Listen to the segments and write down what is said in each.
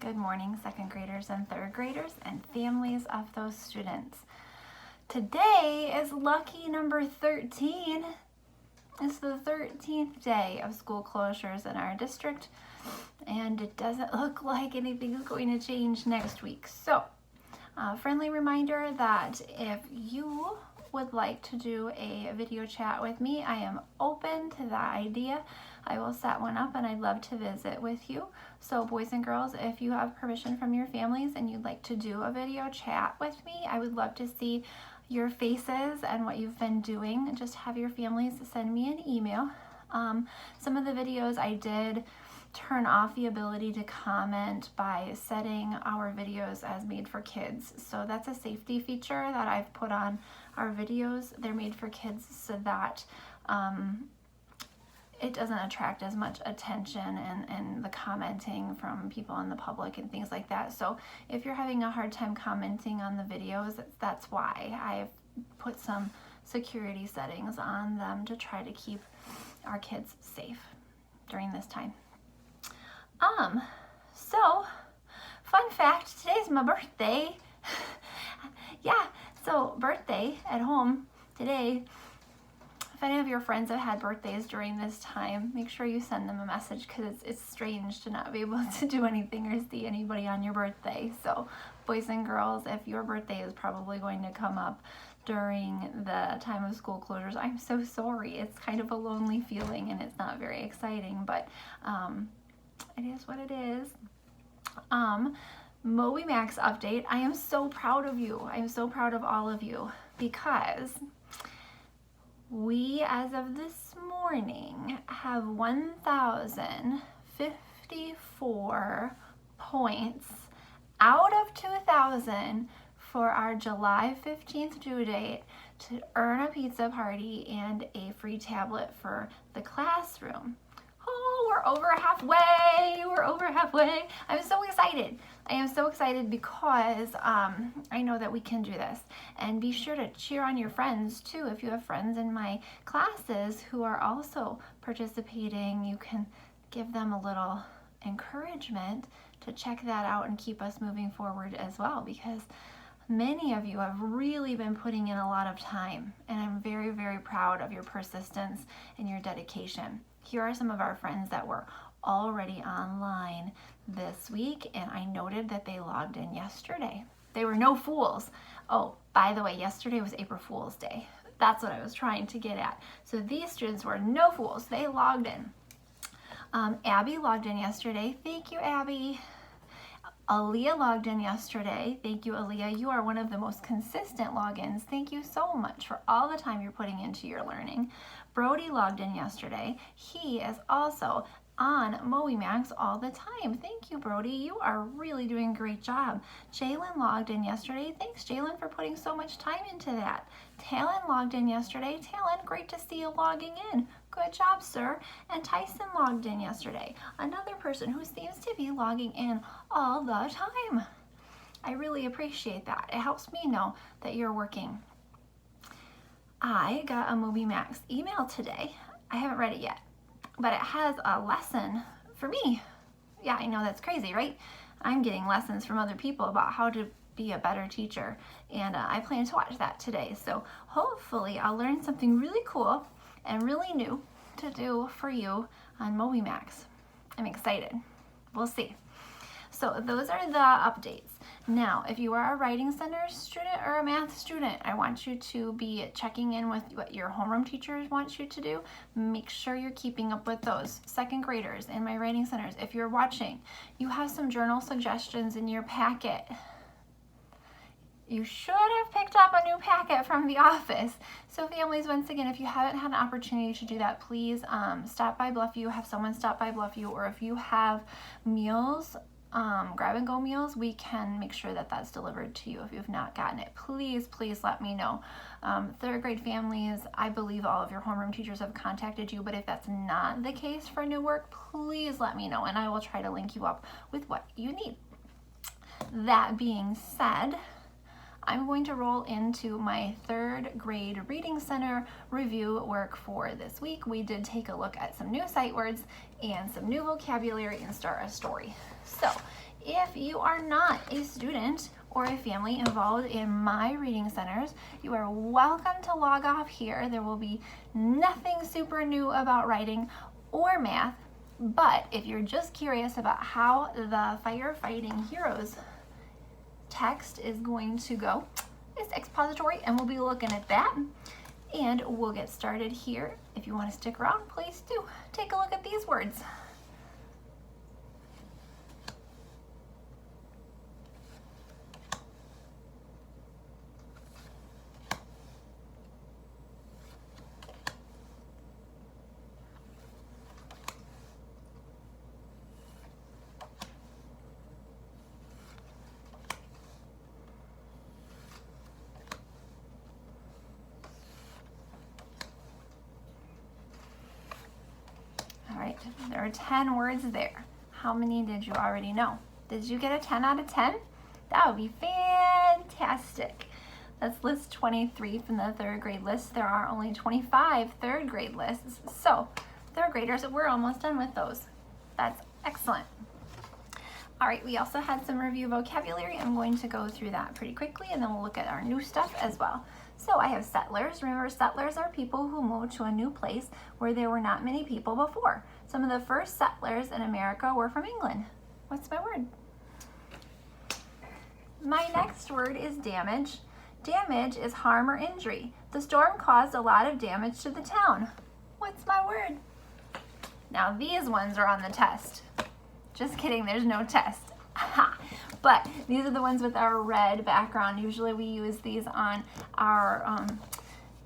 Good morning, second graders and third graders and families of those students. Today is lucky number 13. It's the 13th day of school closures in our district, and it doesn't look like anything is going to change next week. So, friendly reminder that if you would like to do a video chat with me, I am open to that idea. I will set one up and I'd love to visit with you. So boys and girls, if you have permission from your families and you'd like to do a video chat with me, I would love to see your faces and what you've been doing. Just have your families send me an email. Some of the videos I did turn off the ability to comment by setting our videos as made for kids. So that's a safety feature that I've put on our videos. They're made for kids so that it doesn't attract as much attention and the commenting from people in the public and things like that. So if you're having a hard time commenting on the videos, that's why I've put some security settings on them to try to keep our kids safe during this time. So fun fact, today's my birthday. Yeah, so birthday at home today. If any of your friends have had birthdays during this time, make sure you send them a message, because it's strange to not be able to do anything or see anybody on your birthday. So boys and girls, if your birthday is probably going to come up during the time of school closures, I'm so sorry. It's kind of a lonely feeling and it's not very exciting, but it is what it is. Moby Max update. I am so proud of you. I am so proud of all of you, because we, as of this morning, have 1,054 points out of 2,000 for our July 15th due date to earn a pizza party and a free tablet for the classroom. Oh, we're over halfway. We're over halfway. I'm so excited. I am so excited because I know that we can do this. And be sure to cheer on your friends too. If you have friends in my classes who are also participating, you can give them a little encouragement to check that out and keep us moving forward as well, because many of you have really been putting in a lot of time, and I'm very, very proud of your persistence and your dedication. Here are some of our friends that were already online this week, and I noted that they logged in yesterday. They were no fools. Oh, by the way, yesterday was April Fool's Day. That's what I was trying to get at. So these students were no fools. They logged in. Abby logged in yesterday. Thank you, Abby. Aaliyah logged in yesterday. Thank you, Aaliyah. You are one of the most consistent logins. Thank you so much for all the time you're putting into your learning. Brody logged in yesterday. He is also on Moby Max all the time. Thank you, Brody. You are really doing a great job. Jalen logged in yesterday. Thanks, Jalen, for putting so much time into that. Talon logged in yesterday. Talon, great to see you logging in. Good job, sir. And Tyson logged in yesterday. Another person who seems to be logging in all the time. I really appreciate that. It helps me know that you're working. I got a Moby Max email today. I haven't read it yet, but it has a lesson for me. Yeah, I know that's crazy, right? I'm getting lessons from other people about how to be a better teacher, and I plan to watch that today. So hopefully I'll learn something really cool and really new to do for you on Moby Max. I'm excited. We'll see. So those are the updates. Now, if you are a Writing Center student or a math student, I want you to be checking in with what your homeroom teachers want you to do. Make sure you're keeping up with those. Second graders in my Writing Centers, if you're watching, you have some journal suggestions in your packet. You should have picked up a new packet from the office. So families, once again, if you haven't had an opportunity to do that, please stop by Bluffview, have someone stop by Bluffview, or if you have meals, grab and go meals, we can make sure that that's delivered to you. If you've not gotten it, please let me know. Third grade families, I believe all of your homeroom teachers have contacted you, but if that's not the case for new work, please let me know and I will try to link you up with what you need. That being said, I'm going to roll into my third grade Reading Center review work for this week. We did take a look at some new sight words and some new vocabulary and start a story. So if if you are not a student or a family involved in my reading centers, you are welcome to log off here. There will be nothing super new about writing or math, but if you're just curious about how the Firefighting Heroes text is going to go, it's expository, and we'll be looking at that. And we'll get started here. If you want to stick around, please do. Take a look at these words. There are 10 words there. How many did you already know? Did you get a 10 out of 10? That would be fantastic. That's list 23 from the third grade list. There are only 25 third grade lists. So third graders, we're almost done with those. That's excellent. All right, we also had some review vocabulary. I'm going to go through that pretty quickly, and then we'll look at our new stuff as well. So I have settlers. Remember, settlers are people who moved to a new place where there were not many people before. Some of the first settlers in America were from England. What's my word? My next word is damage. Damage is harm or injury. The storm caused a lot of damage to the town. What's my word? Now these ones are on the test. Just kidding, there's no test. But these are the ones with our red background. Usually we use these on our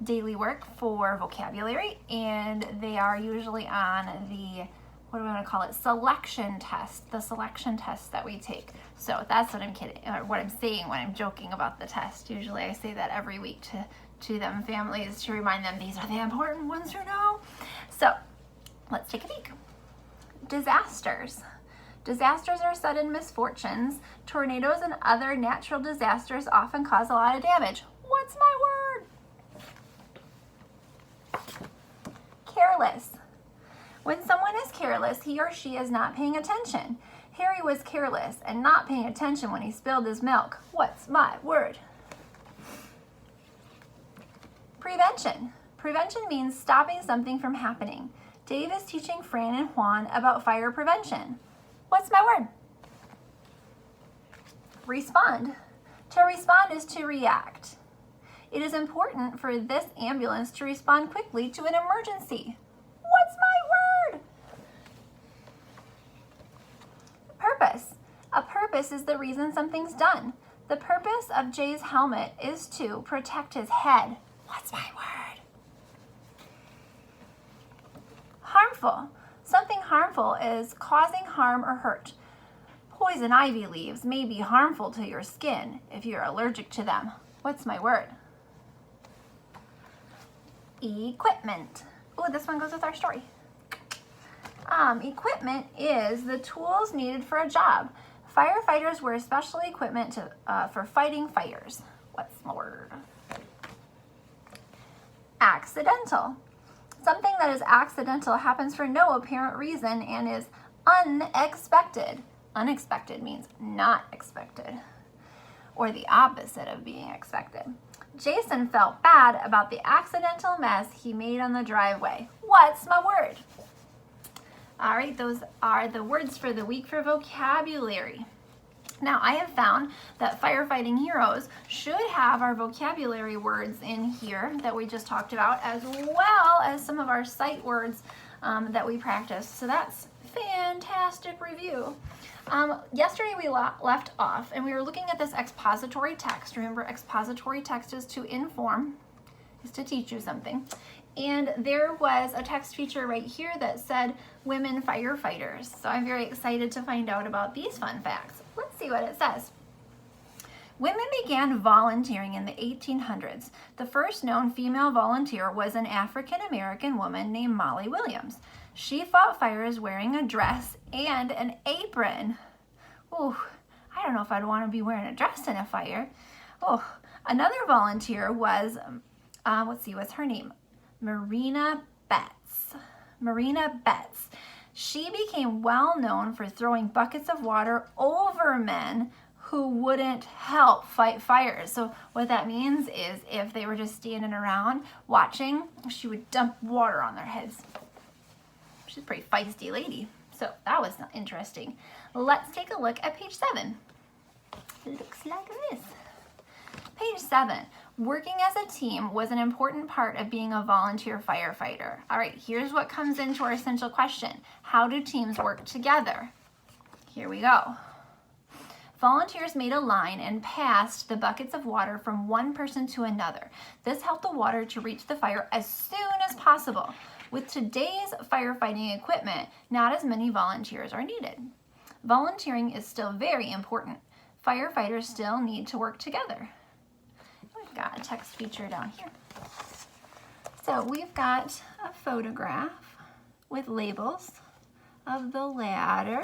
daily work for vocabulary, and they are usually on the, what do we want to call it, selection test, the selection test that we take. So that's what I'm kidding, or what I'm saying when I'm joking about the test. Usually I say that every week to them families to remind them these are the important ones to know. So let's take a peek. Disasters. Disasters are sudden misfortunes. Tornadoes and other natural disasters often cause a lot of damage. What's my word? Careless. When someone is careless, he or she is not paying attention. Harry was careless and not paying attention when he spilled his milk. What's my word? Prevention. Prevention means stopping something from happening. Dave is teaching Fran and Juan about fire prevention. What's my word? Respond. To respond is to react. It is important for this ambulance to respond quickly to an emergency. What's my word? Purpose. A purpose is the reason something's done. The purpose of Jay's helmet is to protect his head. What's my word? Harmful. Something harmful is causing harm or hurt. Poison ivy leaves may be harmful to your skin if you're allergic to them. What's my word? Equipment. Oh, this one goes with our story. Equipment is the tools needed for a job. Firefighters wear special equipment for fighting fires. What's my word? Accidental. Something that is accidental happens for no apparent reason and is unexpected. Unexpected means not expected, or the opposite of being expected. Jason felt bad about the accidental mess he made on the driveway. What's my word? All right, those are the words for the week for vocabulary. Now, I have found that Firefighting Heroes should have our vocabulary words in here that we just talked about, as well as some of our sight words that we practiced. So that's fantastic review. Yesterday we left off and we were looking at this expository text. Remember, expository text is to inform, is to teach you something. And there was a text feature right here that said women firefighters. So I'm very excited to find out about these fun facts. Let's see what it says. Women began volunteering in the 1800s. The first known female volunteer was an African-American woman named Molly Williams. She fought fires wearing a dress and an apron. Ooh, I don't know if I'd want to be wearing a dress in a fire. Oh, another volunteer was, let's see, what's her name? Marina Betts. Marina Betts. She became well known for throwing buckets of water over men who wouldn't help fight fires. So what that means is if they were just standing around watching, she would dump water on their heads. She's a pretty feisty lady. So that was interesting. Let's take a look at page 7. It looks like this. Page 7. Working as a team was an important part of being a volunteer firefighter. All right, here's what comes into our essential question. How do teams work together? Here we go. Volunteers made a line and passed the buckets of water from one person to another. This helped the water to reach the fire as soon as possible. With today's firefighting equipment, not as many volunteers are needed. Volunteering is still very important. Firefighters still need to work together. We've got a text feature down here. So we've got a photograph with labels of the ladder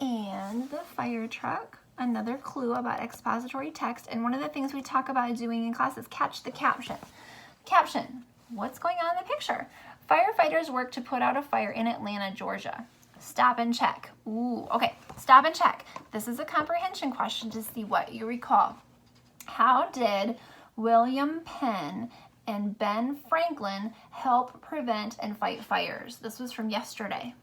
and the fire truck. Another clue about expository text. And one of the things we talk about doing in class is catch the caption. Caption, what's going on in the picture? Firefighters work to put out a fire in Atlanta, Georgia. Stop and check. Ooh, okay, stop and check. This is a comprehension question to see what you recall. How did William Penn and Ben Franklin help prevent and fight fires? This was from yesterday.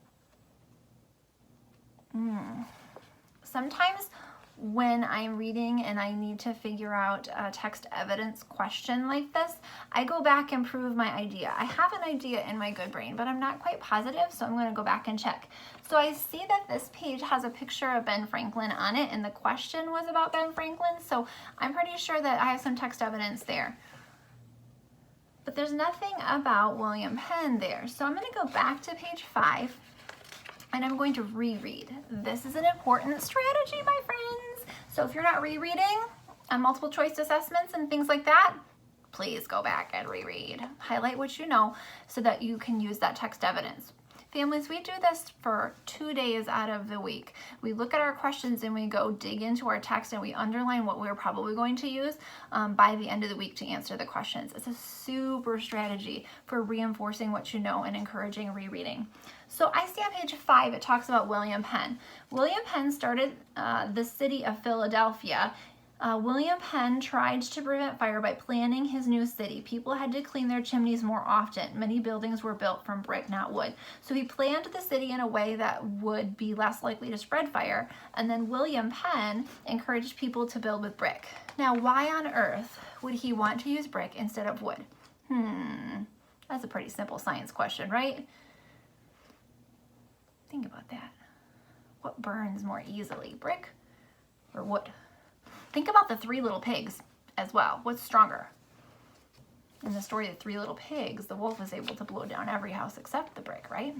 Sometimes when I'm reading and I need to figure out a text evidence question like this, I go back and prove my idea. I have an idea in my good brain, but I'm not quite positive, so I'm going to go back and check. So I see that this page has a picture of Ben Franklin on it, and the question was about Ben Franklin, so I'm pretty sure that I have some text evidence there. But there's nothing about William Penn there, so I'm going to go back to page 5. And I'm going to reread. This is an important strategy, my friends. So if you're not rereading on multiple choice assessments and things like that, please go back and reread. Highlight what you know so that you can use that text evidence. Families, we do this for 2 days out of the week. We look at our questions and we go dig into our text and we underline what we're probably going to use by the end of the week to answer the questions. It's a super strategy for reinforcing what you know and encouraging rereading. So I see on page 5, it talks about William Penn. William Penn started the city of Philadelphia. William Penn tried to prevent fire by planning his new city. People had to clean their chimneys more often. Many buildings were built from brick, not wood. So he planned the city in a way that would be less likely to spread fire. And then William Penn encouraged people to build with brick. Now, why on earth would he want to use brick instead of wood? That's a pretty simple science question, right? Think about that. What burns more easily, brick or wood? Think about the 3 little pigs as well. What's stronger? In the story of the 3 little pigs, the wolf was able to blow down every house except the brick, right?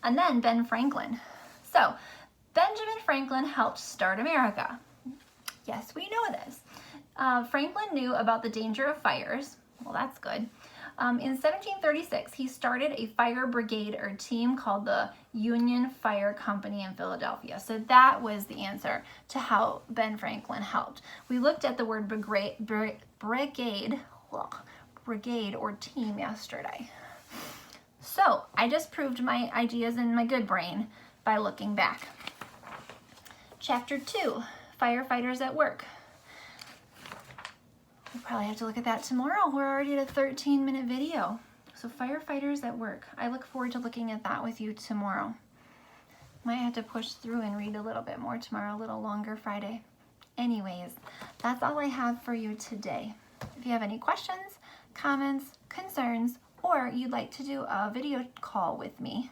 And then Ben Franklin. So Benjamin Franklin helped start America. Yes, we know this. Franklin knew about the danger of fires. Well, that's good. In 1736, he started a fire brigade or team called the Union Fire Company in Philadelphia. So that was the answer to how Ben Franklin helped. We looked at the word brigade or team yesterday. So I just proved my ideas in my good brain by looking back. Chapter 2, Firefighters at Work. We'll probably have to look at that tomorrow. We're already at a 13-minute video. So firefighters at work. I look forward to looking at that with you tomorrow. Might have to push through and read a little bit more tomorrow, a little longer Friday. Anyways, that's all I have for you today. If you have any questions, comments, concerns, or you'd like to do a video call with me,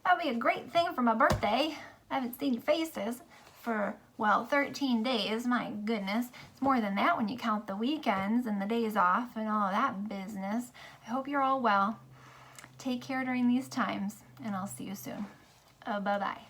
that would be a great thing for my birthday. I haven't seen faces for, well, 13 days. My goodness. It's more than that when you count the weekends and the days off and all of that business. I hope you're all well. Take care during these times, and I'll see you soon. Bye-bye.